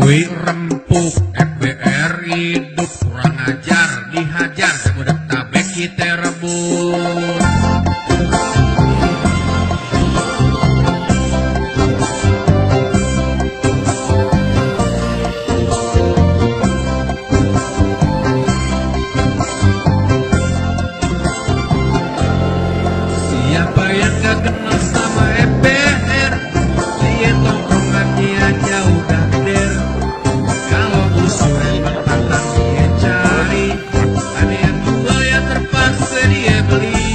Betawi rempuk FBR hidup kurang ajar, dihajar sebudak tabek kita rebut. Siapa yang gak kenal sama FBR, dia tongkrongannya aja udah der. Kalau musuh yang bertantang dia cari, ada yang jual ya terpaksa dia beli.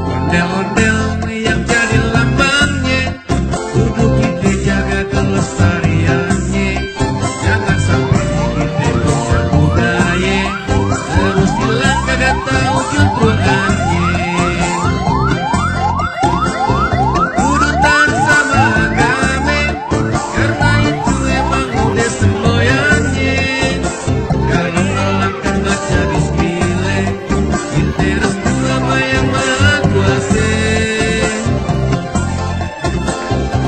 Ondel-ondel yang jadi lambangnya, kudu kita jaga kelestariannya. Jangan sampai kita punya budaya terus hilang kagak tahu culturannya. Kudu taat sama agama, karena itu emang udah semboyannya. Kalau nolakkan baca bismillah, kita restu sama yang maha kuasa.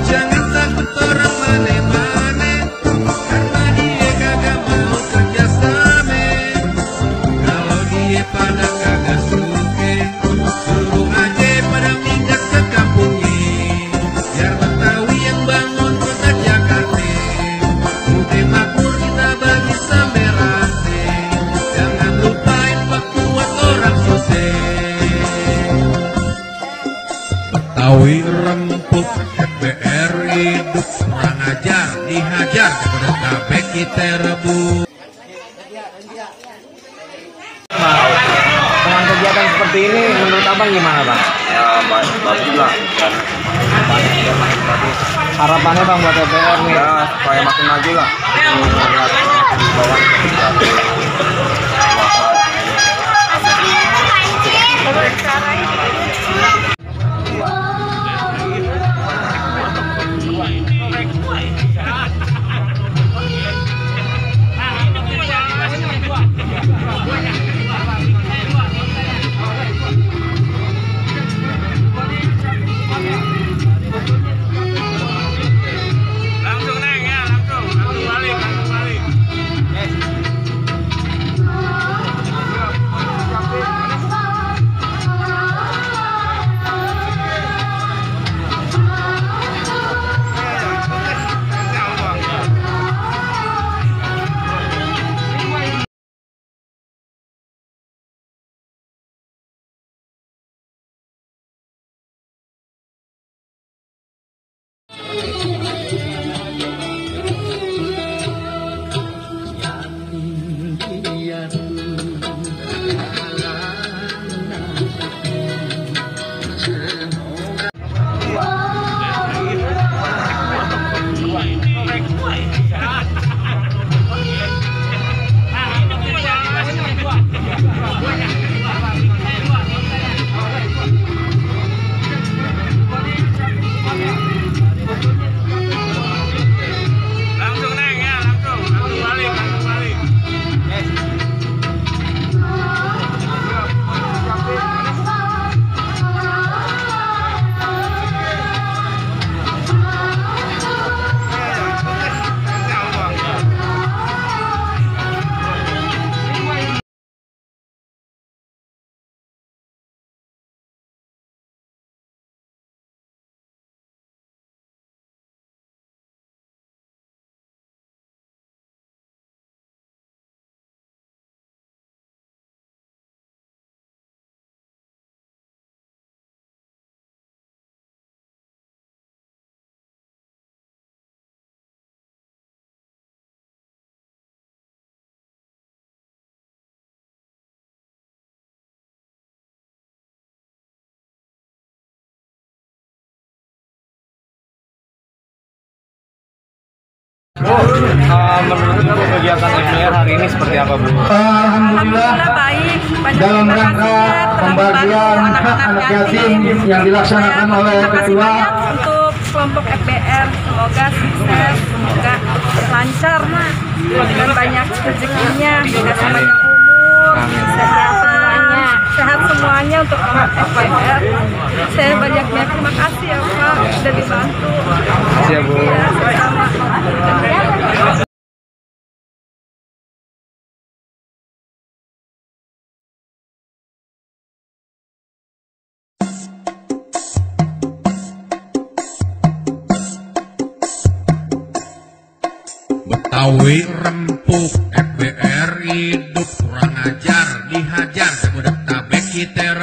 Jangan takut orang mana-mana, karena dia kagak mau kerjasama. Kalau dia pada kagak suka, suruh aja pada minggat ke kampungnya. Biar Betawi yang bangun kota Jakarta, udah makmur kita bagi sampai rata. Jangan lupain waktu buat orang susah. Betawi rempuk FBR hidup kurang ajar, dihajar kepada tabek kita rebut. Dengan kegiatan seperti ini menurut abang gimana bang? Ya bagus lah, dan makin bagus. Harapannya bang buat FBR nih? Ya supaya makin maju lah, melihat di bawah Langsung neng ya, langsung balik. Menurut kegiatan FBR hari ini seperti apa Bu? Alhamdulillah baik. dalam rangka pembagian hak anak yatim yang dilaksanakan oleh Ketua Untuk kelompok FBR, semoga sukses, semoga lancar dan banyak rezekinya, dikasih banyak umur, sehat semuanya untuk kelompok FBR. Saya banyak terima kasih ya Pak, sudah dibantu. Terima kasih ya Bu. Ya, sama. Dewi rempuk FBR hidup kurang ajar dihajar budak tabek kita